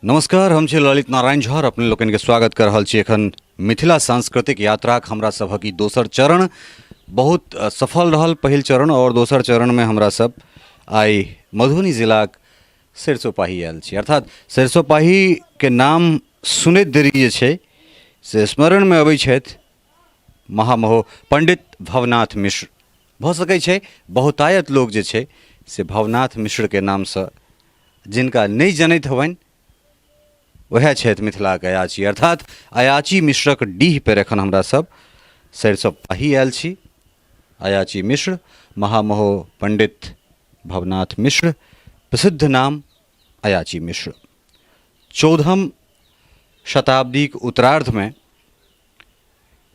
नमस्कार, हम छी ललित नारायण झा और अपने लोकन के स्वागत कर रहल छी एखन मिथिला सांस्कृतिक यात्राक हमरा सभक ई दोसर चरण बहुत सफल रहल। पहिल चरण और दोसर चरण में हमरा सब आई मधुबनी जिलाक सरिसोपाही आयल छी। अर्थात सरिसोपाही के नाम सुनैत देरी जे छै से स्मरण में अबै छथि महामहो पंडित भवनाथ मिश्र। भऽ सकै छै बहुतायत लोग जे छै से भवनाथ मिश्र के नाम से जिनका नहीं जनैत हवनि वह छथि मिथिलाक अयाची। अर्थात अयाची मिश्रक डीह पर एखन हमरा सब सरिसोपाही आयल छी। अयाची मिश्र, महामहो पंडित भवनाथ मिश्र, प्रसिद्ध नाम अयाची मिश्र। 14वीं शताब्दीक उत्तरार्ध में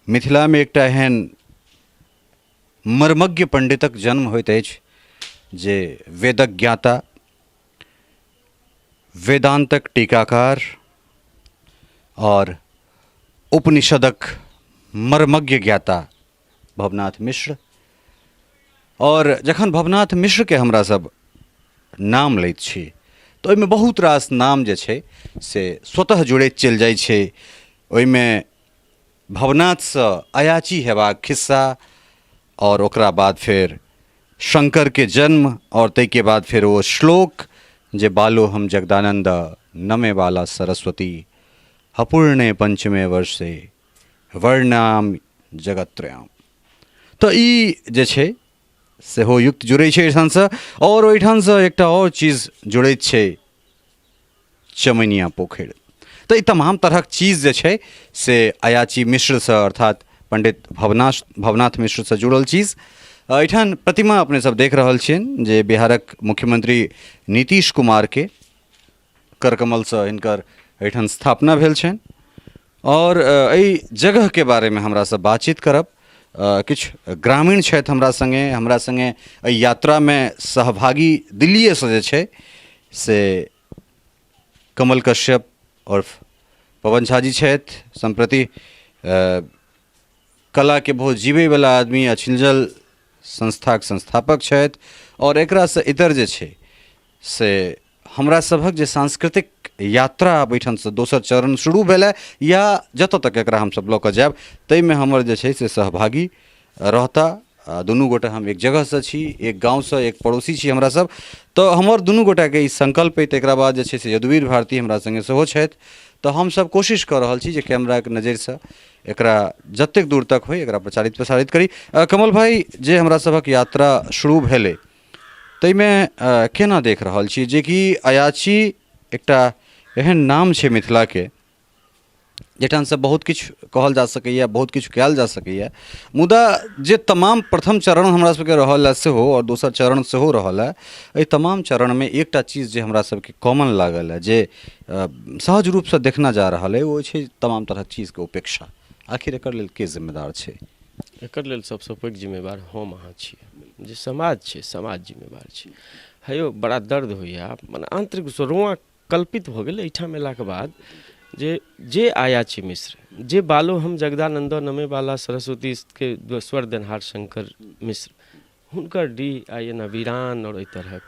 मिथिला में एकटा एहन मर्मज्ञ पंडितक जन्म होइत अछि जे वेदक ज्ञाता, वेदांतक टीकाकार और उपनिषदक मर्मज्ञ ज्ञाता भवनाथ मिश्र। और जखन भवनाथ मिश्र के हमरा सब नाम लैत छी तो ओहिमे बहुत रास नाम जे छै से स्वतः जुड़ैत चलि जाइ छै। ओहिमे भवनाथसँ अयाची हेबाक खिस्सा और ओकरा बाद फिर शंकर के जन्म और ताहिके बाद फिर वो श्लोक जे बालो हम जगदानंद नमे वाला सरस्वती अपूर्णे पंचमे वर्षे वर्णाम जगत्रयाम। तो ई जे छै सेहो युक्त जुड़ै छै एहिठामसँ। और ओहिठामसँ एकटा और चीज जुड़ैत छै, चमैनिया पोखरि। तो ई तमाम तरहक चीज जे छै से अयाची मिश्रसँ अर्थात पंडित भवनाथ मिश्रसँ जुड़ल चीज। एहिठाम प्रतिमा अपने सब देख रहल छियनि जे बिहारक मुख्यमंत्री नीतीश कुमार के करकमलसँ हिनकर एहिठाम स्थापना भेल छनि। और एहि जगह के बारे में हमरा सब बातचीत करब। किछु ग्रामीण छथि हमरा संगे एहि यात्रा में सहभागी दिल्लीएसँ जे छै से कमल कश्यप और पवन झा जी छथि। संप्रति कला के बहुत जीवै वाला आदमी अछिंजल संस्थाक संस्थापक छथि। और एकरासँ इतर जे छै से हमरा सभक जे सांस्कृतिक यात्रा आब एहिठामसँ दोसर चरण शुरू भेल या जतऽ तक एकरा हमसब लऽ कऽ जायब ताहिमे हमर जे छै से सहभागी रहता। दुनू गोटा हम एक जगहसँ छी, एक गाँवसँ, एक पड़ोसी छी हमरा सब। तो हमर दुनू गोटाके ई संकल्प अइ। तकरा बाद जे छै से यदुवीर भारती हमरा संगे सेहो छथि। तो हम सब कोशिश कऽ रहल छी जे कैमराके नजरिसँ एकरा जतेक दूर तक होय एकरा प्रचारित प्रसारित करी। कमल भाई, जे हमरा सभक यात्रा शुरू भेलै ताहिमे केना देख रहल छी जे कि अयाची एकटा एहन नाम छै मिथिला के जहिठामसँ बहुत किछु कहल जा सकैए, बहुत किछु कयल जा सकैए। मुदा जे तमाम प्रथम चरण हमरा सबके रहल है सेहो और दोसर चरण सेहो रहल है, एहि तमाम चरण में एकटा चीज जे हमरा सबके कॉमन लागल है, जे सहज रूपसँ देखना जा रहल है, वो छै तमाम तरह चीजके उपेक्षा। आखिर एकर लेल के जिम्मेदार छै? एकर लेल सबसँ पैघ जिम्मेवार हम अहाँ छियै, जे समाज छै, समाज जिम्मेवार छै। हेयौ बड़ा दर्द होइए, मने आंतरिक रोआ कल्पित भऽ गेल एहिठाम अयलाके बाद जे अयाची मिश्र, जे बालो हम जगदानंद नमे वाला सरस्वती के स्वर देनहार शंकर मिश्र, हुनकर डीह आइ एना वीरान और एहि तरहक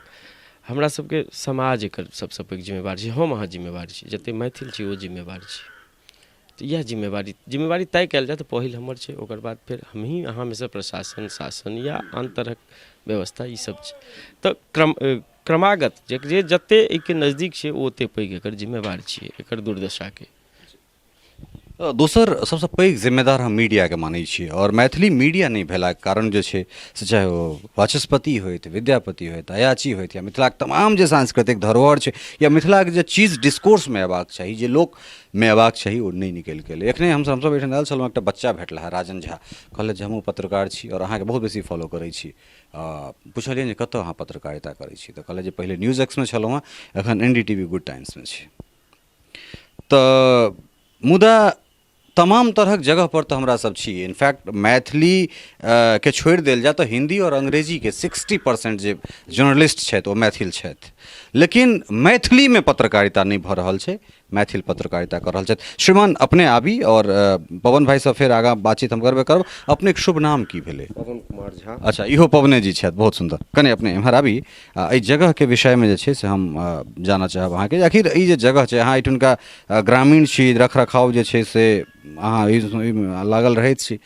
हमरा सबके समाज एकर सबसँ पैघ जिम्मेवार छै। हम अहाँ जिम्मेवार छी, जतेक मैथिल छी ओ जिम्मेवार छी। तो यह जिम्मेवारी तय कयल जाए तऽ पहिल हमर छै, ओकर बाद फिर हमही अहाँ में से प्रशासन, शासन या आन तरहक व्यवस्था ई सब छै। तऽ क्रमागत जे जते एहिके नजदीक छै ओ ओते पैघ एकर जिम्मेवार छियै, एकर दुर्दशाके। दोसर सबसँ पैघ जिम्मेदार हम मीडियाके मानै छी। और मैथिली मीडिया नहीं भेलाक कारण जे छै से चाहे ओ वाचस्पति होइत, विद्यापति होइत, अयाची होइत या मिथिलाक तमाम जे सांस्कृतिक धरोहर छै या मिथिलाक जे चीज डिस्कोर्स में अयबाक चाही, जे लोक में अयबाक चाही, ओ नहीं निकलि गेलै। एखने हमसब एहिठाम आयल छलहुँ, एकटा बच्चा भेटला है राजन झा, कहलथि जे हमहूँ पत्रकार छी और अहाँके बहुत बेसी फॉलो करै छी। पुछलियनि जे कतऽ अहाँ पत्रकारिता करै छी तऽ कहलथि जे पहिले न्यूज एक्स में छलहुँ हँ, एखन NDTV गुड टाइम्स में छी। तऽ मुदा तमाम तरहक जगह पर तो हमरा सब छी। इनफैक्ट मैथिली के छोड़ि देल जाए तो हिंदी और अंग्रेजी के 60% जे जर्नलिस्ट छथि ओ मैथिल छथि। लेकिन मैथिली में पत्रकारिता नहीं भऽ रहल छै, मैथिल पत्रकारिता कर रहल छथि। श्रीमान अपने आबी और पवन भाई से फेर आगाँ बातचीत हम करबे करब। अपने के शुभ नाम की भेलै? पवन कुमार झा। अच्छा, इहो पवने जी छथि, बहुत सुंदर। कने अपने एम्हर आबी, एहि जगह के विषय में जे छै से हम जानऽ चाहब अहाँके, आखिर ई जे जगह छै, अहाँ एहिठुनका ग्रामीण छी, रख रखाव जे छै से अहाँ एहिमे लागल रहैत छी,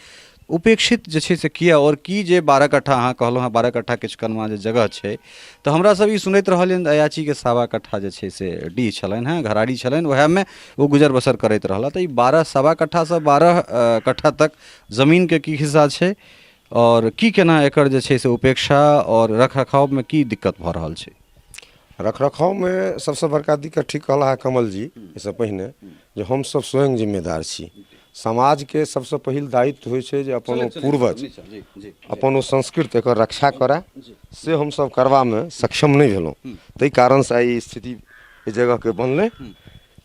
उपेक्षित जे छै से किया, और की जे 12 कट्ठा अहाँ कहलहुँ हँ 12 कट्ठा किछु कनमा जे जगह छै, तऽ हमरा सब ई सुनैत रहलियनि अयाची के 1.25 कट्ठा जे छै से डीह छलनि हँ, घराड़ी छलनि, वएहमे ओ गुजर बसर करैत रहला। तऽ ई 1.25 कट्ठा से 12 कट्ठा तक जमीन के की हिस्सा छै, और की केना एकर जे छै से उपेक्षा और रख रखाव में की दिक्कत भऽ रहल छै? रख रखाव में सबसे बड़का दिक्कत ठीक कहला है कमल जी इससे पहिने, जे हम सब स्वयं जिम्मेदार छी। समाज के सबसे पहिल दायित्व होइ छै जे अपन पूर्वज अपन ओ संस्कृति एकर रक्षा करे, से हम सब करवा में सक्षम नहीं भेलहुँ। ताहि कारण से आई स्थिति इस जगह के बनले।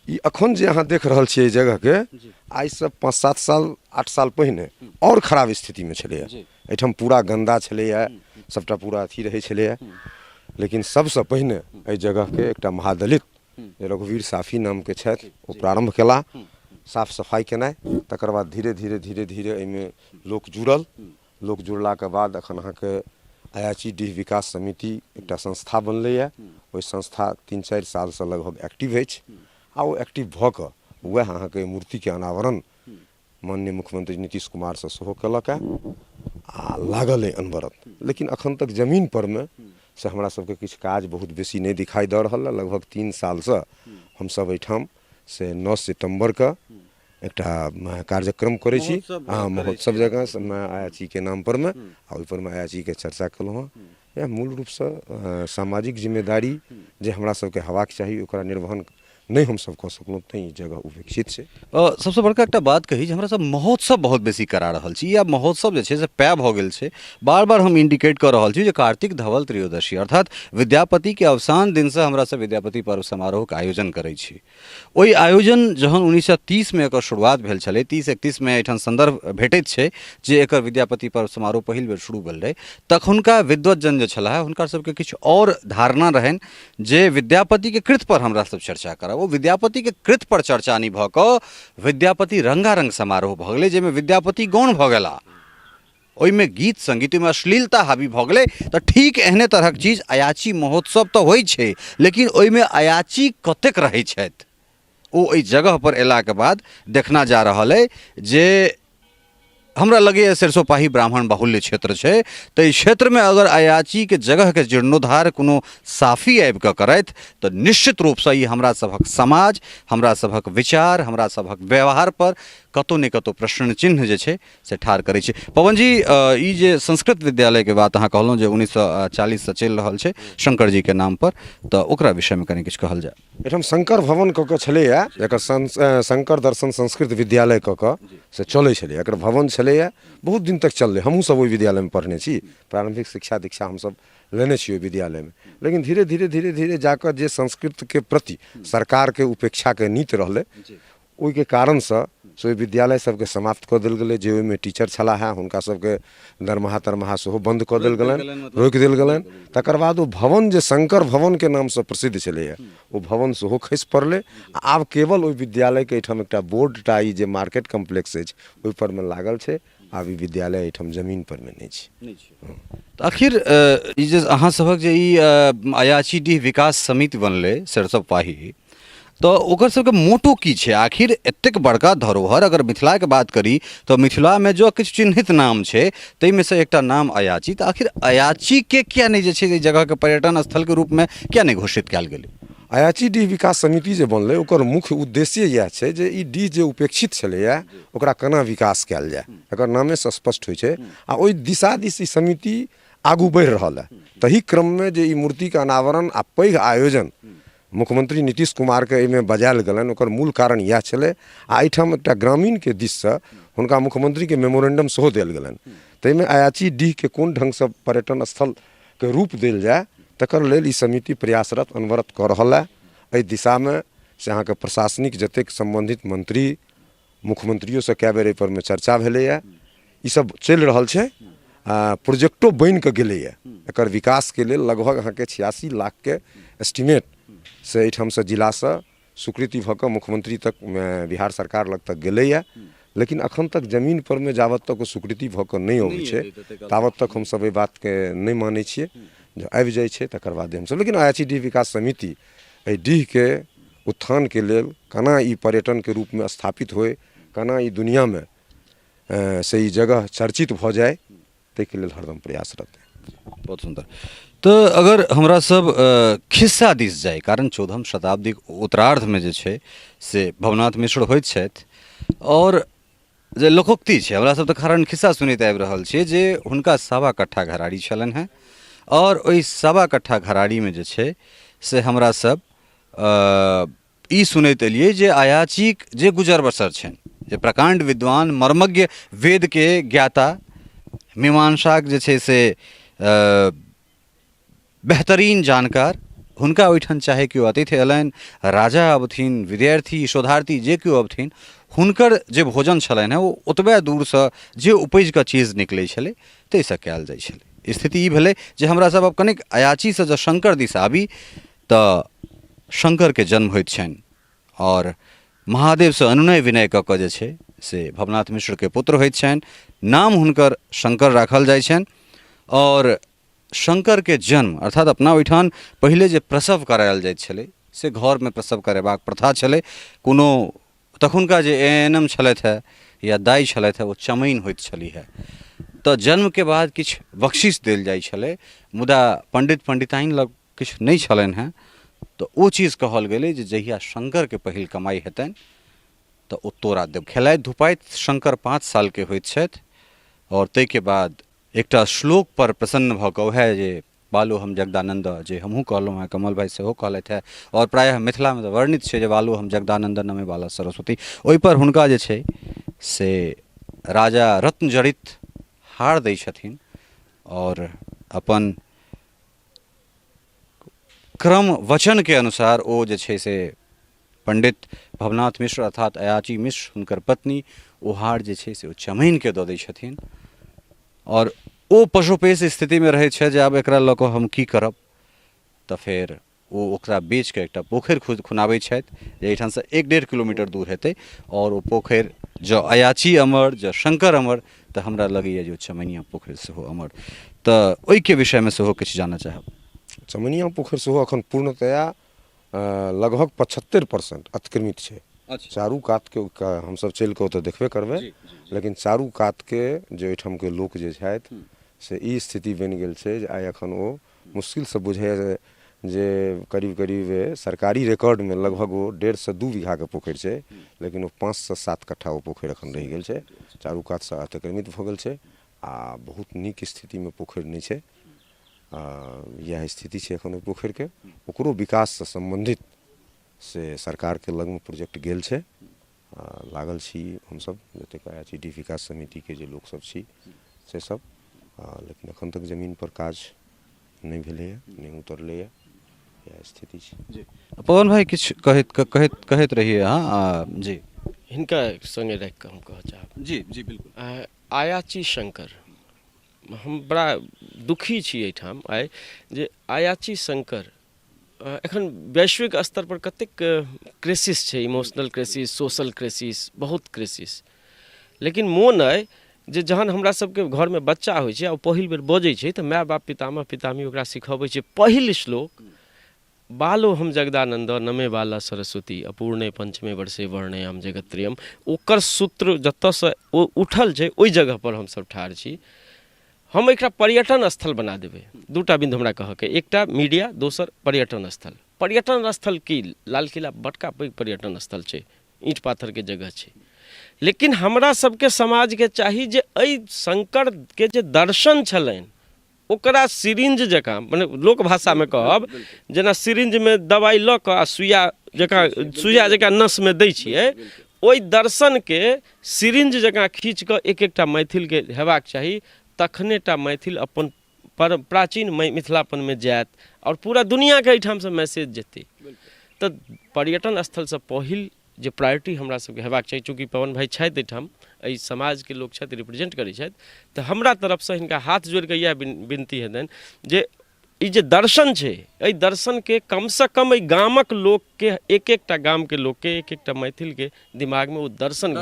ई अखन जे अहाँ देख रहल छियै जगह के, आई से 5-7 साल 8 साल पहिने और खराब स्थिति में छलै। एहिठाम पूरा गंदा छलै, सबटा पूरा अथी रहै छलै। लेकिन सबसे पहिने एहि जगह के एकटा महादलित जे रघुवीर साफी नाम के छथि, ओ प्रारंभ केला साफ सफाई केनाइ। तकर बाद धीरे धीरे धीरे धीरे एहिमे लोक जुड़ल। लोक जुड़ला के बाद अखन अहाँके अयाची डीह विकास समिति एकटा संस्था बनलैए। ओहि संस्था 3-4 साल से लगभग एक्टिव अछि, आ ओ एक्टिव भऽ कऽ वएह अहाँके मूर्ति के अनावरण माननीय मुख्यमंत्री नीतीश कुमार से सेहो केलक है, आ लागल है अनवरत। लेकिन अखन तक जमीन पर में से हमरा सबके किछु काज बहुत बेसी नहीं दिखाई दऽ रहल है। लगभग 3 साल से हम सब एहिठाम से 9 सितंबर के एकटा कार्यक्रम करै छी, महोत्सव जगह अयाची के नाम पर में, आ ओहि पर में अयाची के चर्चा केलहुँ हँ। यह मूल रूप से सामाजिक जिम्मेदारी जे हमरा सबके हेबाक चाही, ओकरा निर्वहन नहीं हम सब कऽ सकलहुँ, तैं जगह उपेक्षित छै। सबसे बड़का एकटा बात कही जे हमरा सब महोत्सव बहुत बेसी करा रहल छी, या महोत्सव जे छै से पैघ भऽ गेल छै। बार बार हम इंडिकेट कर रहल छी जे कार्तिक धवल त्रयोदशी अर्थात विद्यापति के अवसान दिन से हमरा सब विद्यापति पर्व समारोह के आयोजन करै छी। ओहि आयोजन जहन 1930 में एकर शुरुआत भेल छलै, 30-31 में एहिठाम संदर्भ भेटैत छै जे एकर विद्यापति पर्व समारोह पहिल बेर शुरू भेल रहै। तखुनका विद्वतजन जे छलाह, हुनका सबके किछु और धारणा रहनि जे विद्यापति के कृत पर हमरा सब चर्चा करब। वो विद्यापति के कृत पर चर्चा नहीं भऽ कऽ विद्यापति रंगारंग समारोह भऽ गेलै, जाहिमे विद्यापति गौण भऽ गेला, ओहिमे गीत संगीत में अश्लीलता हावी भऽ गेलै। तऽ ठीक एहने तरहक चीज अयाची महोत्सव तऽ होइ छै, लेकिन ओहिमे अयाची कतेक रहै छथि ओ एहि जगह पर अयला के बाद देखना जा रहल है। जे हमरा लगे सरसोपाही ब्राह्मण बाहुल्य क्षेत्र है, तो इस क्षेत्र में अगर अयाची के जगह के जीर्णोद्धार कोनो साफी आबि कऽ करथि तो निश्चित रूप से ई हमरा सभक समाज, हमरा सभक विचार, हमरा सभक व्यवहार पर कतौ ने कतौ प्रश्न चिन्ह जे छै से ठाढ़ करै छै। पवन जी, ई जे संस्कृत विद्यालय के बात अहाँ कहलहुँ जे 1940 से चलि रहल छै शंकर जी के नाम पर, तो ओकरा विषय में कनि किछु कहल जाय। एहिठाम शंकर भवन कऽ कऽ छलैए, एकर शंकर दर्शन संस्कृत विद्यालय कऽ कऽ से चलै छलै। एकर भवन छलैए, बहुत दिन तक चललै। हमहूँ सब ओहि विद्यालय में पढ़ने छी, प्रारंभिक शिक्षा दीक्षा हमसब लेने छी ओहि विद्यालय में। लेकिन धीरे धीरे धीरे धीरे जाकर जे संस्कृत के प्रति सरकार के उपेक्षा के नीति रहलै, ओहि के कारण से ओहि विद्यालय सबके समाप्त कऽ देल गेलै। जे ओहिमे टीचर छलाह है, हुनका सबके दरमाहा तरमाहा सेहो बंद कऽ देल गेलनि, रोकि देल गेलनि। तकर बाद ओ भवन जे शंकर भवन के नाम से प्रसिद्ध छलैए, ओ भवन सेहो खसि पड़लै। आब केवल ओहि विद्यालय के एहिठाम एकटा बोर्ड टा ई जे मार्केट कम्प्लेक्स अछि ओहि पर में लागल छै। आब ई विद्यालय एहिठाम जमीन पर में नहीं छै। तऽ आखिर ई जे अहाँ सभक जे ई अयाची डीह विकास समिति बनलै सरसोपाही, तो ओकर सबके मोटो की छै? आखिर एतेक बड़का धरोहर अगर मिथिला के बात करी तो मिथिला में जो किछु चिन्हित नाम छै ताहिमे से एकटा नाम अयाची। तो आखिर अयाची के किया नहीं जे छै जगह के पर्यटन स्थल के रूप में किया नहीं घोषित कयल गेलै? अयाची डीह विकास समिति जे बनलै, ओकर मुख्य उद्देश्य यह छै जे ई डीह जे उपेक्षित छलैए ओकरा केना विकास कयल जाय, एकर नामे से स्पष्ट होइ छै। आ ओहि दिशा दिश ई समिति आगू बढ़ि रहल है। तही क्रम में जे ई मूर्ति के अनावरण आ पैघ आयोजन मुख्यमंत्री नीतीश कुमार के एहिमे बजायल गेलनि, ओकर मूल कारण इएह छलै। आ एहिठाम एकटा ग्रामीण के दिश से हुनका मुख्यमंत्री के मेमोरेंडम सेहो देल गेलनि। ताहिमे अयाची डीह के कोन ढंग से पर्यटन स्थल के रूप देल जाय, तकर लेल ई समिति प्रयासरत अनवरत कऽ रहल है। एहि दिशा में से अहाँके प्रशासनिक जतेक संबंधित मंत्री, मुख्यमंत्रियों से कए बेर एहि पर में चर्चा भेलैए। ई सब चलि रहल छै। प्रोजेक्टो बनि कऽ गेलैए एकर विकासके लेल लगभग अहाँके 86 लाख के एस्टिमेट से एहिठामसँ जिलासँ स्वीकृति भऽ कऽ मुख्यमंत्री तक बिहार सरकार लग तक गेलैए। लेकिन अखन तक जमीन पर में जाबत तक स्वीकृति भऽ कऽ नहि अबै छै ताबत तक हमसब एहि बातके नहि मानै छियै। जँ आबि जाइ छै तकर बाद हमसब, लेकिन अयाची डीह विकास समिति एहि डीहके उत्थानके लेल केना ई पर्यटनके रूपमे स्थापित होय, केना ई दुनियामे से ई जगह चर्चित भऽ जाए, ताहिके लेल हरदम प्रयासरत है। बहुत सुंदर। तो अगर हमरा सब खिस्सा दिस जाए, कारण 14वीं शताब्दी उत्तरार्ध में जे छै से भवनाथ मिश्र होइत छथि और जे लोकोक्ति छै, हमरा सब तऽ कारण खिस्सा सुनैत आबि रहल छियै जे हुनका 1.25 कट्ठा घराड़ी छलनि हैं और ओहि 1.25 कट्ठा घराड़ीमे जे छै से हमरा सब ई सुनैत एलियै जे अयाचीक जे गुजर बसर छनि, जे प्रकांड विद्वान मर्मज्ञ वेद के ज्ञाता मीमांसाक जे छै से बेहतरीन जानकार, हुनका ओहिठाम चाहे केओ अतिथि अयलनि, राजा अबथिन, विद्यार्थी शोधार्थी जे केओ अबथिन, हुनकर जे भोजन छलनि हैं ओ ओतबे दूरसँ जे उपजि कऽ चीज निकलै छलै ताहिसँ कयल जाइ छलै। स्थिति ई भेलै जे हमरा सब अब कनिक अयाचीसँ जँ शंकर दिस आबी तऽ शंकरके जन्म होइत छनि और महादेवसँ अनुनय विनय कऽ कऽ जे छै से भवनाथ मिश्रके पुत्र होइत छनि। नाम हुनकर शंकर राखल जाइ छनि और शंकर के जन्म अर्थात अपना ओहिठाम पहिले जे प्रसव करायल जाइत छलै से घरमे प्रसव करेबाक प्रथा छलै। कोनो तखुनका जे एएनएम छलथि है या दाइ छलथि है ओ चमैन होइत छली है, तऽ जन्मके बाद किछु बख्शिश देल जाइ छलै, मुदा पंडित पंडिताइन लग किछु नहि छलनि हैं, तऽ ओ चीज कहल गेलै जे जहिया शंकरके पहिल कमाई हेतनि तऽ ओ तोरा देब। खेलाइत धुपाइत शंकर 5 साल के होइत छथि और ताहिके बाद एकटा श्लोक पर प्रसन्न भऽ कऽ वएह जे बालो हम जगदानंद, जे हमहूँ कहलहुँ हैं, कमल भाई सेहो कहलथि है और प्रायः मिथिलामे तऽ वर्णित छै जे बालो हम जगदानंद नमे बाला सरस्वती, ओहिपर हुनका जे छै से राजा रत्नजड़ित हार दै छथिन और अपन क्रम वचन के अनुसार ओ जे छै से पंडित भवनाथ मिश्र अर्थात अयाची मिश्र हुनकर पत्नी ओ हार जे छै से ओ चमैनके दऽ दै छथिन और ओ पशुपेश स्थितिमे रहै छै जे आब एकरा लऽ कऽ हम की करब, तऽ फेर ओ ओकरा बेच कऽ एकटा पोखरि खुनाबै छथि जे एहिठामसँ 1-1.5 किलोमीटर दूर हेतै और ओ पोखरि जँ अयाची अमर जँ शंकर अमर तऽ हमरा लगैए जे ओ चमैनिया पोखरि सेहो अमर। तऽ ओहिके विषयमे सेहो किछु जानऽ चाहब। चमैनिया पोखरि सेहो अखन पूर्णतया लगभग 75% अतिक्रमित छै। चारू कातके हमसब चलि कऽ ओतऽ देखबे करबै, लेकिन चारू कातके जे ओहिठामके लोक जे छथि से ई स्थिति बनि गेल छै जे आइ एखन ओ मुश्किलसँ बुझाइए जे करीब करीब सरकारी रिकॉर्डमे लगभग ओ 1.5 से 2 बीघा के पोखरि छै, लेकिन ओ 5 से 7 कट्ठा ओ पोखरि एखन रहि गेल छै, चारू कातसँ अतिक्रमित भऽ गेल छै आ बहुत नीक स्थितिमे पोखरि नहि छै। यह स्थिति छै एखन ओहि पोखरिके। ओकरो विकाससँ सम्बन्धित से सरकारके लगमे प्रोजेक्ट गेल छै, लागल छी हमसब जतेक अयाची डीह विकास समितिके जे लोकसब छी से सब, लेकिन एखन तक जमीन पर काज नहि भेलैए, नहि उतरलैए, यह स्थिति छै। जी पवन भाई किछु कहैत रहिए। हाँ जी, हिनका संगे राखि कऽ हम कहऽ चाहब। जी जी बिल्कुल। अयाची शंकर, हम बड़ा दुखी छी एहिठाम आइ जे अयाची शंकर एखन वैश्विक स्तर पर कतेक क्राइसिस छै, इमोशनल क्राइसिस, सोशल क्राइसिस, बहुत क्राइसिस, लेकिन मोन अइ जे जहन हमरा सबके घरमे बच्चा होइ छै आ पहिल बेर बजै छै तऽ माय बाप पितामह पितामी ओकरा सिखबै छै पहिल श्लोक बालो हम जगदानंद नमे बाला सरस्वती अपूर्णे पंचमे वर्षे वर्णयाम जगत्त्रयम। ओकर सूत्र जतऽसँ ओ उठल छै ओहि जगह पर हमसब ठाढ़ छी। हम एकरा पर्यटन स्थल बना देबै। दूटा बिंदु हमरा कहऽके, एकटा मीडिया, दोसर पर्यटन स्थल। पर्यटन स्थल की, लाल किला बड़का पैघ पर्यटन स्थल छै, ईंट पाथरके जगह छै, लेकिन हमरा सबके समाजके चाही जे एहि शंकरके जे दर्शन छलनि ओकरा सिरिंज जकाँ, मने लोक भाषामे कहब जेना सिरिंजमे दवाइ लऽ कऽ आ सुइया जकाँ नसमे दै छियै, ओहि दर्शनके सिरिंज जकाँ खींच कऽ एक एकटा मैथिलके हेबाक चाही, तखने टा मैथिल अपन प्राचीन मिथिलापनमे जायत और पूरा दुनिआँके एहिठामसँ मैसेज जेतै। तऽ पर्यटन स्थलसँ पहिल जे प्रायोरिटी हमरा सबके हेबाक चाही, चूँकि पवन भाई छथि एहिठाम एहि समाज के लोक छथि, रिप्रेजेंट करै छथि, तऽ हमरा तरफसँ हिनका हाथ जोड़ि कऽ इएह विनती हेतनि जे ई जे दर्शन छै, एहि दर्शन के कम से कम एहि गामक लोक के, एक एकटा गाम के लोक के, एक एकटा मैथिल के दिमाग में ओ दर्शन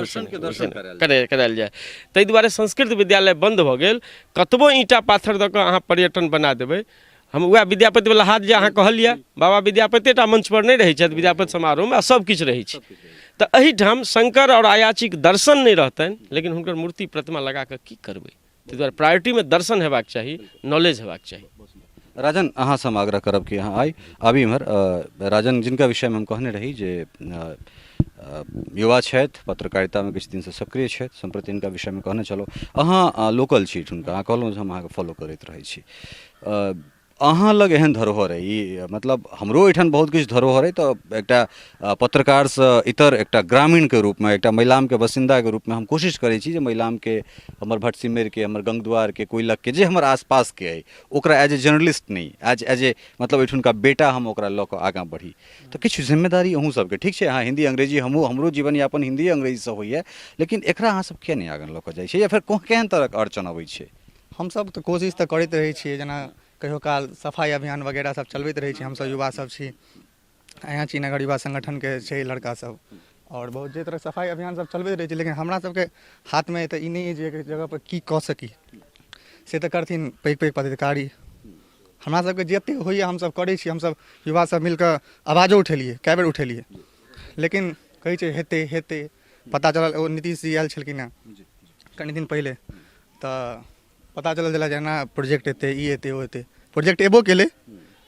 करायल जाय। ताहि दुआरे संस्कृत विद्यालय बंद भऽ गेल, कतबो ईंटा पाथर दऽ कऽ अहाँ पर्यटन बना देबै। हम वएह विद्यापति वाला हाथ जे अहाँ कहलिए, बाबा विद्यापति टा मंच पर नहीं रहै छथि विद्यापति समारोह में, सब किछु रहै छै। तऽ एहिठाम शंकर और अयाची के दर्शन नहीं रहतनि, लेकिन हुनकर मूर्ति प्रतिमा लगा कऽ की करबै। ताहि दुआरे प्रायोरिटी में दर्शन हेबाक चाही, नॉलेज हेबाक चाही। राजन, अहाँ से हम आग्रह करब कि अहाँ आबी इम्हर। राजन, जिनका विषय में हम कहने रही जे युवा छथि, पत्रकारिता में किछु दिन से सक्रिय छथि, सम्प्रति इनका विषय में कहने चलो। अहाँ लोकल छी ठुनका, अहाँ कहलहुँ जे हम अहाँके फॉलो करैत रहै छी। अहाँ लग एहन धरोहर है, ई मतलब हमरो एठान बहुत किछु धरोहर है, तो एकटा पत्रकार से इतर एकटा ग्रामीण के रूप में, एकटा महिलाम के बसिंदा के रूप में हम कोशिश करै छी जे महिलाम के, हमर भटसिमैर के, हमर गंगद्वार के, कोइलक के, जे हमर आसपास के है, ओकरा एज ए जर्नलिस्ट नहीं, एज ए मतलब एठुनका बेटा हम ओकरा लऽ कऽ आगाँ बढ़ी। तो किछु जिम्मेदारी अहूँ सबके, ठीक छै, हाँ हिंदी अंग्रेजी हमरो जीवन यापन हिंदी अंग्रेजी से होइए, लेकिन एकरा अहाँ सब किया नहीं आगाँ लऽ कऽ जाइ छै, या फिर केहन तरहक अड़चन अबै छै? हमसब तऽ कोशिश तऽ करैत रहै छियै, जेना कहियो काल सफाई अभियान वगैरह सब चलबैत रहै छी। हमसब युवा सब छी, यहाँ छी नगर युवा संगठन के छै लड़का सब, और बहुत जे तरह सफाई अभियान सब चलबैत रहै छी। लेकिन हमरा सबके हाथ में तऽ ई नहीं है जे एक जगह पर की कऽ सकी, से तऽ करथिन पैघ पैघ पदाधिकारी। हमरा सबके जतेक होइए हमसब करै छी। हमसब युवा सब मिलकर आवाजो उठेलिए, कए बेर उठेलिए, लेकिन कहै छै हेतै हेतै। पता चलल ओ नीतीश जी आयल छलखिन हँ कनि दिन पहिले, तऽ पता चलल जे ना प्रोजेक्ट एतै, ई एतै, ओ एतै। प्रोजेक्ट एबो केलै,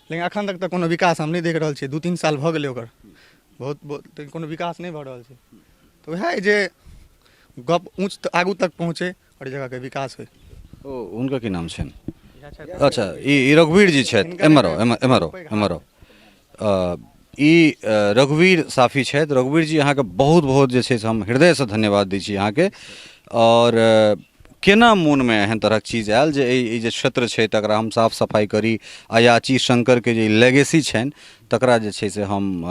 लेकिन अखन तक तऽ कोनो विकास हम नहीं देख रहल छियै। 2-3 साल भऽ गेलै ओकर, बहुत कोनो विकास नहीं भऽ रहल छै। तऽ वएह जे गप ऊँच आगू तक पहुँचे और जगह के विकास होय। ओ उनका की नाम छनि? अच्छा, ई रघुवीर जी छथि, एमरो ई रघुवीर साफी छथि। रघुवीर जी, अहाँके बहुत बहुत जे छै से हम हृदयसँ धन्यवाद दै छी अहाँके। और केना मोन में एहन तरह चीज आयल जे ई जे क्षेत्र छै तकरा हम साफ सफाई करी, अयाची शंकर के जे लेगेसी छनि तकरा जे छै से हम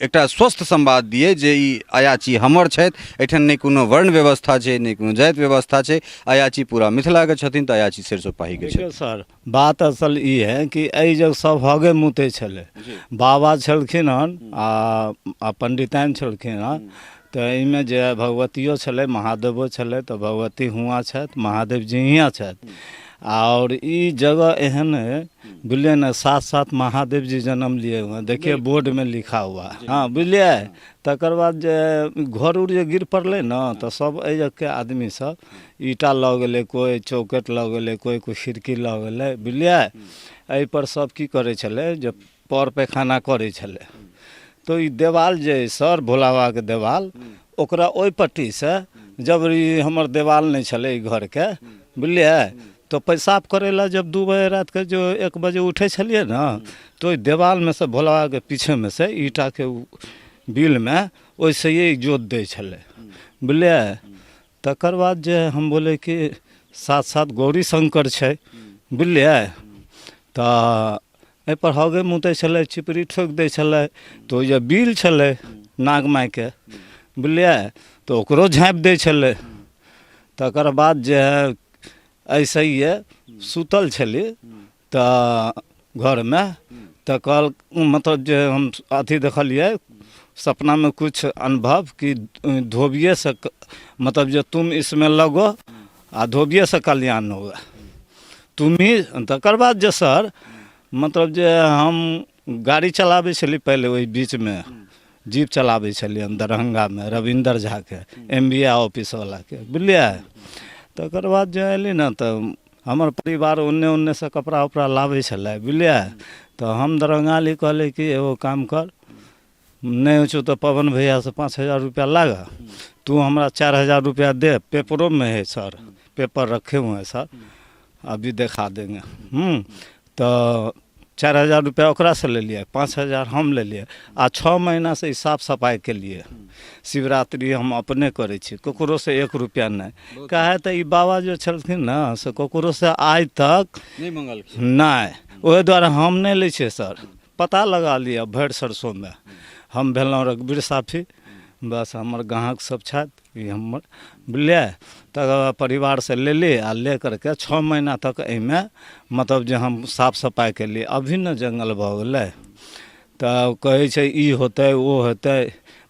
एकटा स्वस्थ संवाद दिए जे ई अयाची हमर छथि। एठन नहीं कोनो वर्ण व्यवस्था छै, नहीं कोनो जाति व्यवस्था छै। अयाची पूरा मिथिला के छथिन, तऽ अयाची सरिसोपाही के छथिन। सर, बात असल ई है कि एहि जग सब हगे मुते छलै। बाबा छलखिन हन आ पंडिताइन छलखिन हन, तो इनमें जे भगवतियो छलै, महादेवो छलै, तो भगवती हुआ छथि, महादेव जी हियाँ छथि। और ई जगह एहन है, बुझलिए ना, 7 महादेव जी जन्म लिए हुए, देखिए बोर्ड में लिखा हुआ, हाँ बुझलिए। तकर बाद जे घर उर जे गिर पड़लै ना, तो सब एहि जग के आदमी सब ईटा लऽ गेलै, कोई चौकट लऽ गेलै, कोई खिड़की लऽ गेलै, बुझलिए। एहि पर सब की करे छलै, जे पर पैखाना करे छलै। तो ई देवाल जे सर भोला बाबा के देवाल, ओकरा ओहि पट्टी से जब ई हमर देवाल नहीं छलै घर के, बुझलिए, तो पेशाब करे ला जब 2 बजे रात के जो 1 बजे उठे छलिए ना, तो देवाल में से भोला बाबा के पीछे में से ईटा के बिल में वैसे ही जोत दे छले, बुझलिए। तकर बाद जे हम बोले कि साथ गौरी शंकर छै, बुझलिए। तो एहि पर हगे मुते छले, चिपरी ठोक दे छले, तो ये बिल छले नाग माय के, बुझलिए, तो ओकरो झाँप दे छले। तकर बाद जे है ऐसे ही है, सुतल छली तो घर में, तो कल मतलब जे हम अथी देखलिए सपना में कुछ अनुभव कि धोबिये से, मतलब जो तुम इसमें लगो आ धोबिये से कल्याण होगा तुम ही। तकर बाद जे सर, मतलब जे हम गाड़ी चलाबे छली पहले, वही बीच में जीप चलाबे छलिए दरभंगा में, रविंदर झा के MBA ऑफिस वाला के, बुझलिए। तकर बाद जो अली ना, तो हमार परिवार उन्ने से कपड़ा उपड़ा लावे छले, बुझलिए। तो हम दरभंगा ली कहले कि एगो काम कर, नहीं हो तो पवन भैया से 5000 रुपया लागा, तू हमरा 4000 रुपया दे, पेपरों में है सर, पेपर रखे हुए हैं सर, अभी दिखा देंगे। तो 4000 रुपया ओकरा से ले लिए, 5000 हम ले लिए। आ 6 महीना से साफ सफाई के लिए शिवरात्रि हम अपने करे छी, ककरो से 1 रुपया नहीं। कहे तो ई बाबा जो छलखिन ना, से ककरो से आज तक नहीं मंगल, नहीं, ओहि द्वारा हम नहीं ले छे सर। पता लगा लिया भैर सरसों में। हम भेलौं रघुवीर साफी, बस हमर ग्राहक सब छथि। ई हमर बुझलिए। तकर परिवार से लेली आ ले करके 6 महीना तक एहिमे मतलब जे हम साफ सफाई केली। अभी न जंगल भऽ गेलै तऽ कहै छै ई होतै ओ होतै,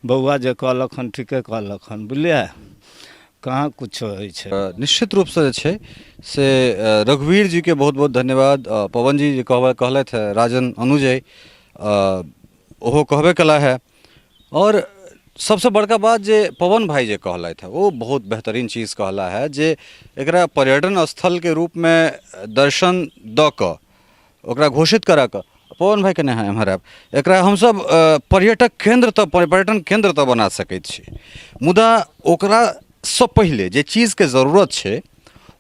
बौआ जे कहलक हन ठीके कहलक हन बुझलिए, कहाँ कुछो होइ छै। निश्चित रूप से जे छै से रघुवीर जी के बहुत बहुत धन्यवाद। पवन जी जे कहलथि है, राजन अनुजय ओहो कहबे कला है। और सबसे बड़का बात जे पवन भाई जे कहलथि है वो बहुत बेहतरीन चीज़ कहला है जे एकरा पर्यटन स्थल के रूप में दर्शन द क ओकरा घोषित करा क पवन भाई के नहीं एम्हर आब एकरा हमसब पर्यटन केंद्र तऽ बना सकैत छी, मुदा ओकरा सँ पहिले जे चीज़ के जरूरत छै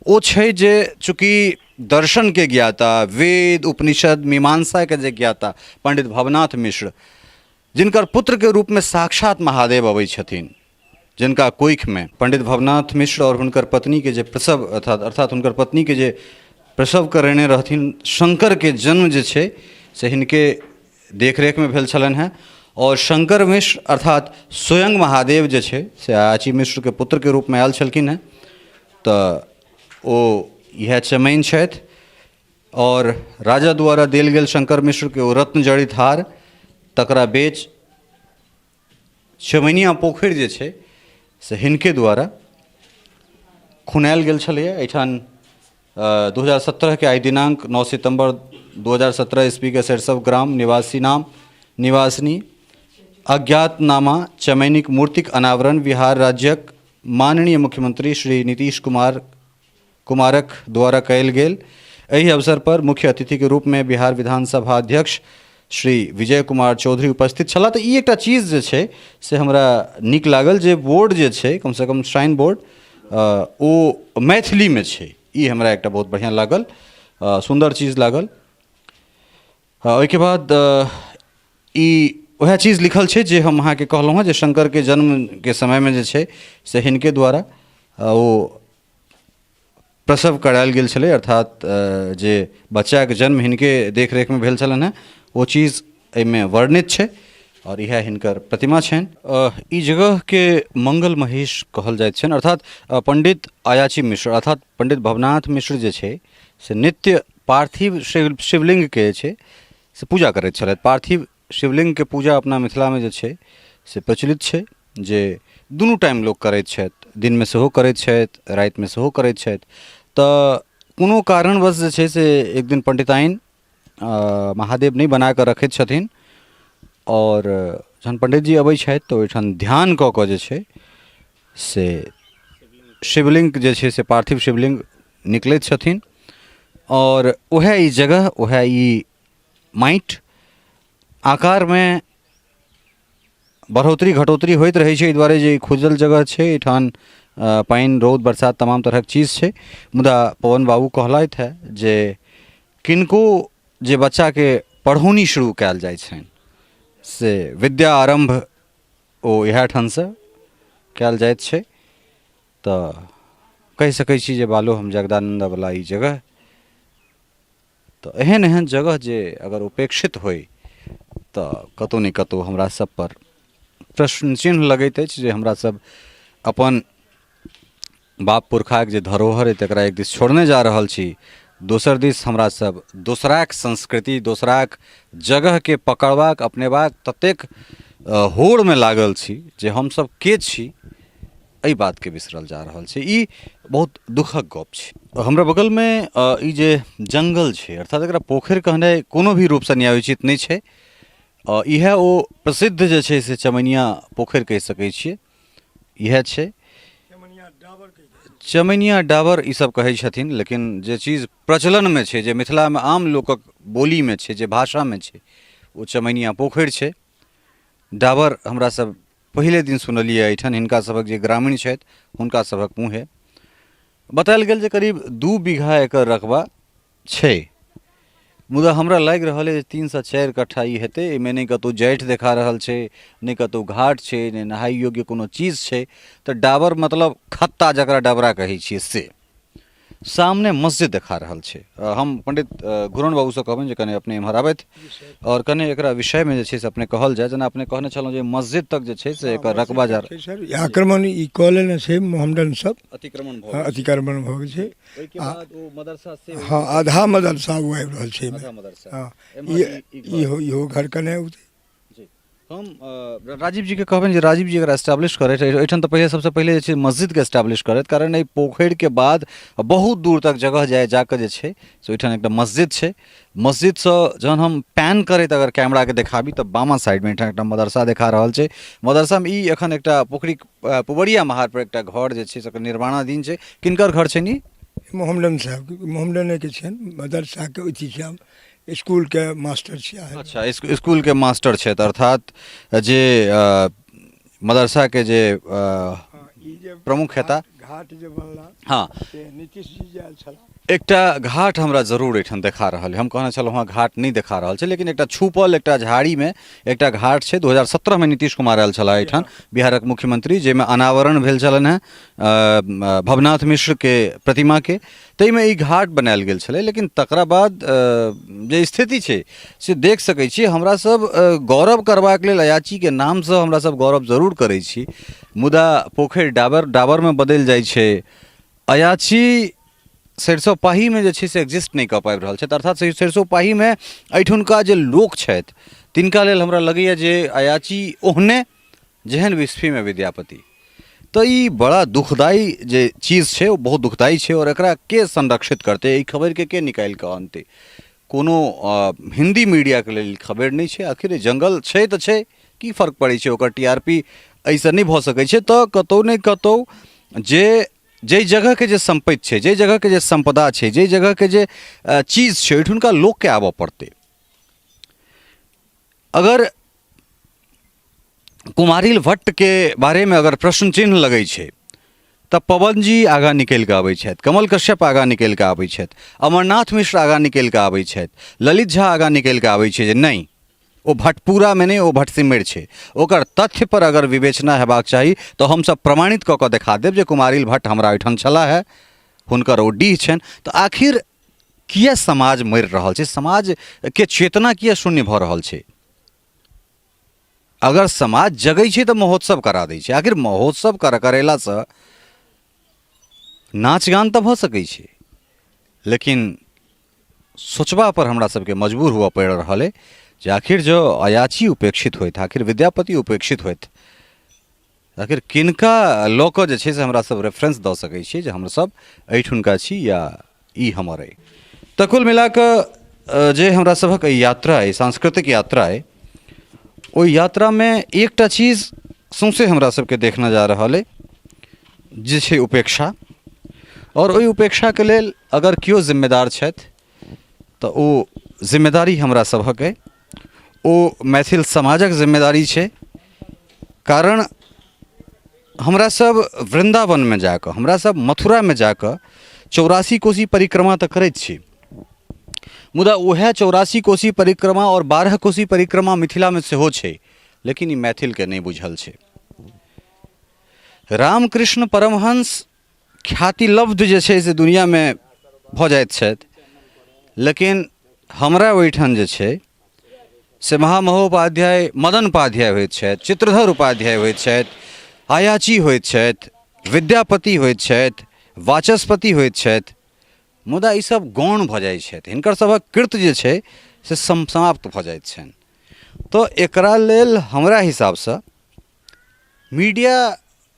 ओ छै जे चूँकि दर्शन के ज्ञाता, वेद उपनिषद मीमांसा के जे ज्ञाता पंडित भवनाथ मिश्र, जिनकर पुत्र के रूप में साक्षात महादेव अबै छथिन, जिनका कोख में पंडित भवनाथ मिश्र और हुनकर पत्नी के जे प्रसव अर्थात हुनकर पत्नी के जे प्रसव करेने रहथिन, शंकर के जन्म जे छै से हिनके देखरेख में भेल छलनि हैं। और शंकर मिश्र अर्थात स्वयं महादेव जे छै से आयाची मिश्र के पुत्र के रूप में आयल छलखिन हैं। तऽ ओ इएह चमैन छथि और राजा द्वारा देल गेल शंकर मिश्र के ओ रत्न जड़ित हार तकरा बेच चमैनिया पोखरि जे छै से हिनके द्वारा खुनायल गेल छलैए। एहिठाम 2017 के आइ दिनांक 9 सितंबर 2017 ईस्वी के सरिसव ग्राम निवासिनी अज्ञातनामा चमैनिक मूर्तिक अनावरण बिहार राज्यक माननीय मुख्यमंत्री श्री नीतीश कुमारक द्वारा कयल गेल। एहि अवसर पर मुख्य अतिथि के रूप में बिहार विधानसभा अध्यक्ष श्री विजय कुमार चौधरी उपस्थित छला। तऽ ई एकटा चीज जे छै से हमरा नीक लागल जे बोर्ड जे छै कम से कम श्राइन बोर्ड ओ मैथिली में छै, ई हमरा एकटा बहुत बढ़िया लागल, सुंदर चीज लागल। ओहिके बाद ई वह चीज लिखल छै जे हम अहाँके कहलहुँ हँ जे शंकर के जन्म के समय में जे छै से हिनके द्वारा ओ प्रसव करायल गेल छलै, अर्थात जे बच्चा के जन्म हिनके देखरेख में भेल छलनि हैं वो चीज़ एहिमे वर्णित छै और इएह हिनकर प्रतिमा छनि। ई जगह के मंगल महेश कहल जाइत छनि, अर्थात पंडित आयाची मिश्र अर्थात पंडित भवनाथ मिश्र जे छै से नित्य पार्थिव शिवलिंग के जे छै से पूजा करैत छलथि। पार्थिव शिवलिंग के पूजा अपना मिथिला में जे छै से प्रचलित छै, जे दुनू टाइम लोक करैत छथि, दिन में सेहो करैत छथि, राति में सेहो करैत छथि। तऽ कोनो कारणवश जे छै से एक दिन पंडिताइन महादेव नहीं बना कऽ रखैत छथिन और जहन पंडित जी अबै छथि तऽ ओहिठाम ध्यान कऽ कऽ जे छै से शिवलिंग जे छै से पार्थिव शिवलिंग निकलैत छथिन और वह ई जगह वह ई माटि आकार में बढ़ोतरी घटोतरी होइत रहै छै, एहि दुआरे जे खुजल जगह छै एहिठाम पानि रौद बरसात तमाम तरहक चीज छै। मुदा पवन बाबू कहलथि है जे किनको जे बच्चा के पढ़ौनी शुरू कयल जाइ छनि से विद्या आरंभ ओ इएह ठामसँ कयल जाइत छै। तऽ कहि सकै छी जे बालो हम जगदानंद वाला ई जगह तऽ एहन एहन जगह जे अगर उपेक्षित होय तऽ कतौ ने कतौ हमरा सब पर प्रश्न चिन्ह लगैत अछि जे हमरा सब अपन बाप पुरखाक जे धरोहर अइ तकरा एक दिस छोड़ने जा रहल छी, दोसर दिस हमरा सब दोसराक संस्कृति दोसराक जगह के पकड़बाक अपनेबाक ततेक होड़ में लागल छी जे हमसब के छी एहि बात के बिसरल जा रहल छै। ई बहुत दुखक गप छै। हमरा बगल में ई जे जंगल छै अर्थात एकरा पोखरि कहनाइ कोनो भी रूप से न्यायोचित नहीं छै। इएह ओ प्रसिद्ध जे छै से चमैनिया पोखरि कहि सकै छियै, इएह छै चमैनिया डाबर ई सब कहै छथिन। लेकिन जे चीज प्रचलन में छै, जे मिथिला में आम लोकक बोली में छै, जे भाषा में छै, ओ चमैनिया पोखरि छै। डाबर हमरा सब पहिले दिन सुनलियै एहिठाम हिनका सभक जे ग्रामीण छथि हुनका सभक मुँहे बतायल गेल जे करीब 2 बीघा एकर रकबा छै। मुदा हमरा लागि रहल है 3 से 4 कट्ठा ई हेतै। एहिमे नहि कतहु जाठि देखा रहल छै, नहि कतहु घाट छै, नहि नहाय योग्य कोनो चीज छै। तऽ डाबर मतलब खत्ता जकरा डबरा कहै छियै से। सामने मस्जिद देखा रहल छै। हम पंडित घुरन बाबू से कहबनि जे कने अपने एम्हर आबथि और कने एकरा विषय में जे छै से अपने कहल जाय, जेना अपने कहने छलहुँ जे मस्जिद तक जे छै से एकर रकबा जार सर ई आक्रमण ई कऽ लेने छै मोहम्मदन सब, अतिक्रमण भऽ हाँ, अतिक्रमण भऽ गेल छै। ओहिके बाद ओ मदरसा से हाँ आधा मदरसा वो आबि रहल छै एहिमे। आधा मदरसा हाँ एम्हर इहो घर कने जी। हम राजीव जी के कहबनि जे राजीव जी अगर एस्टैब्लिश करैत एहिठाम तऽ पहिले सबसे पहिले जे छै मस्जिद के एस्टैब्लिश करैत, कारण एहि पोखरि के बाद बहुत दूर तक जगह जाकऽ जे छै से ओहिठाम एकटा मस्जिद छै। मस्जिद से जहन हम पैन करैत अगर कैमरा के देखाबी तऽ बामा साइड में एहिठाम एकटा मदरसा देखा रहल छै। मदरसा में ई एखन एकटा पोखरी पुबरिया महार पर एकटा घर जे छै से निर्माणाधीन छै। किनकर घर छै नी? मोहम्मदन साहब मोहम्मदने के छनि, मदरसा के अथी छै, हम स्कूल के मास्टर छियै। अच्छा, स्कूल के मास्टर छै, अर्थात जे मदरसा के जे प्रमुख हेता। घाट जे बनला हाँ, से नीतीश जी जे आयल छलाह, एकटा घाट हमरा जरूर एठाम देखा रहल है। हम कहने छलहुँ हँ घाट नहीं देखा रहल छै, लेकिन एकटा छुपल एकटा झाड़ी में एकटा घाट छै। 2017 में नीतीश कुमार आयल छलाह एठाम, बिहारक मुख्यमंत्री, जाहिमे अनावरण भेल छलनि हैं भवनाथ मिश्र के प्रतिमा के, ताहिमे ई घाट बनायल गेल छलै। लेकिन तकरा बाद जे स्थिति छै से देख सकै छी। हमरा सब गौरव करबाक लेल अयाची के नाम से हमरा सब गौरव जरूर करै छी, मुदा पोखरि डाबर में बदलि जाइ छै। अयाची सरिसो पाही में जे छै से एग्जिस्ट नहीं कऽ पाबि रहल छै, अर्थात सरिसो पाही में एहिठुनका जे लोक छथि तिनका लेल हमरा लगैए जे अयाची ओहने जेहन विस्फी में विद्यापति। तो ई बड़ा दुखदाई जे चीज़ छै, वो बहुत दुखदाई छै, और एकरा के संरक्षित करते, ई खबर के निकालि कऽ आनते? कोनो हिंदी मीडिया के लेल खबर नहीं छै। आखिर जंगल छै तऽ छै, की फर्क पड़ै छै, ओकर टीआरपी ऐसे नहीं भऽ सकै छै। तऽ कतौ नहीं कतौ जे जगह के जे संपत्ति छै, जे जगह के जे संपदा छै, जे जगह के जे चीज छै, ओहिठुनका लोक के आबऽ पड़ते। अगर कुमारिल भट्ट के बारे में अगर प्रश्न चिन्ह लगै छै तऽ पवन जी आगाँ निकलि कऽ आबै छथि, कमल कश्यप आगाँ निकलि कऽ आबै छथि, अमरनाथ मिश्र आगाँ निकलि कऽ आबै छथि, ललित झा आगाँ निकलि कऽ आबै छै जे नहीं ओ भटपुरा में नहीं, ओ भटसिमैर छै। ओकर तथ्य पर अगर विवेचना हेबाक चाही तऽ हमसब प्रमाणित कऽ कऽ देखा देब जे कुमारिल भट्ट हमरा ओहिठाम छला है, हुनकर ओ डीह छनि। तऽ आखिर किया समाज मरि रहल छै, समाज के चेतना किया शून्य भऽ रहल छै? अगर समाज जगै छै तऽ महोत्सव करा दै छै। आखिर महोत्सव करेला से नाच गान तऽ भऽ सकै छै, लेकिन सोचबा पर हमरा सबके मजबूर हुआ पड़ि रहल है जे आखिर जो अयाची उपेक्षित होइत, आखिर विद्यापति उपेक्षित होइत, आखिर किनका लऽ कऽ जे छै से हमरा सब रेफरेंस दऽ सकै छियै जे हम सब एहिठुनका छी या ई हमर अइ। तऽ कुल मिला कऽ जे हमरा सभक यात्रा अइ, सांस्कृतिक यात्रा अइ, ओहि यात्रा में एकटा चीज सौंसे हमरा सबके देखना जा रहल अइ जे छै उपेक्षा। और ओहि उपेक्षा के लेल अगर केओ जिम्मेदार छथि तऽ ओ जिम्मेदारी हमरा सभक अइ, ओ मैथिल समाजक जिम्मेदारी छै। कारण हमरा सब वृंदावन में जाकऽ, हमरा सब मथुरा में जाकऽ 84 कोसी परिक्रमा तऽ करैत छी, मुदा वह 84 कोसी परिक्रमा और 12 कोसी परिक्रमा मिथिला में सेहो छै, लेकिन ई मैथिल के नहीं बुझल छै। रामकृष्ण परमहंस ख्याति लब्ध जे छै से दुनिया में भऽ जाइत छथि, लेकिन हमरा ओहिठाम जे छै से महामहोपाध्याय मदन उपाध्याय होइत छथि, चित्रधर उपाध्याय होइत छथि, अयाची होइत छथि, विद्यापति होइत छथि, वाचस्पति होइत छथि, मुदा ई सब गौण भऽ जाइ छथि। हिनकर सभक कृत्य जे छै से समाप्त भऽ जाइत छनि। तो एकरा लेल हमरा हिसाबसँ मीडिया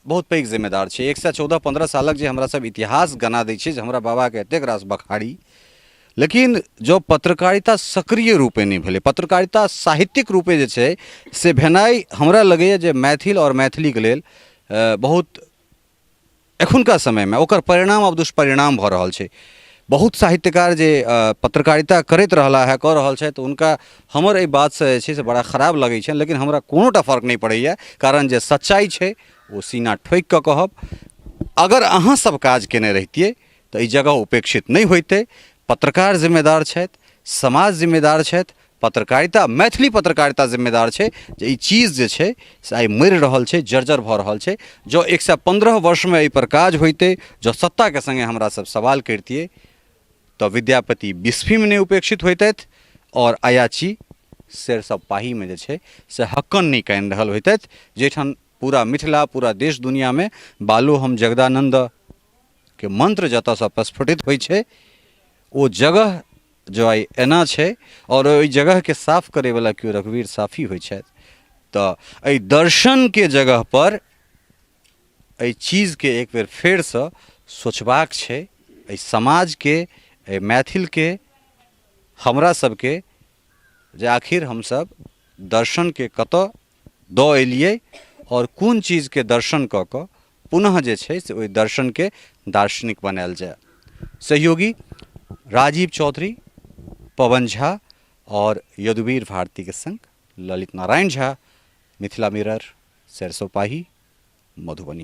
बहुत पैघ जिम्मेदार छै। 114-15 सालक जे हमरा सब इतिहास गना दै छै जे हमरा बाबा के एतेक रास बखाड़ी, लेकिन जो पत्रकारिता सक्रिय रूपे नहीं भेलै, पत्रकारिता साहित्यिक रूपे जे छै से भेनाइ हमरा लगैए जे मैथिल और मैथिली के लेल बहुत एखुनका समय में ओकर परिणाम अब दुष्परिणाम भऽ रहल छै। बहुत साहित्यकार जे पत्रकारिता करैत रहला है, कऽ रहल छथि, हुनका हमर एहि बात से जे छै से बड़ा खराब लगै छै, लेकिन हमरा कोनोटा फर्क नहीं पड़ैए। कारण जे सच्चाई छै ओ सीना ठोकि कऽ कहब। अगर अहाँ सब काज केने रहितियै तऽ ई जगह उपेक्षित नहीं होइतै। पत्रकार जिम्मेदार छथि, समाज जिम्मेदार छथि, पत्रकारिता मैथिली पत्रकारिता जिम्मेदार छै जे ई चीज जे छै से आइ मरि रहल छै, जर्जर भऽ रहल छै। जो 115 वर्षमे एहि पर काज होइतै, जो सत्ताके संगे हमरा सब सवाल करितियै, तऽ विद्यापति बिस्फीमे नहि उपेक्षित होइतथि और अयाची सरिसब पाहीमे जे छै से हक्कन नहि कानि रहल होइतथि, जाहिठाम पूरा मिथिला, पूरा देश दुनियामे बालो हम जगदानंदके मंत्र जतऽसँ प्रस्फुटित होइ छै, ओ जगह जो आइ एना छै और ओहि जगहके साफ करैवला केओ रघुवीर साफी होइ छथि। तऽ एहि दर्शनके जगह पर एहि चीजके एक बेर फेरसँ सोचबाक छै, एहि समाजके, एहि मैथिलके, हमरा सबके, जे आखिर हमसब दर्शनके कतऽ दऽ एलियै और कोन चीजके दर्शन कऽ कऽ पुनः जे छै से ओहि दर्शनके दार्शनिक बनायल जाय। सहयोगी राजीव चौधरी, पवन झा और यदुवीर भारती के संग ललित नारायण झा, मिथिला मिरर, सरिसब पाही, मधुबनी।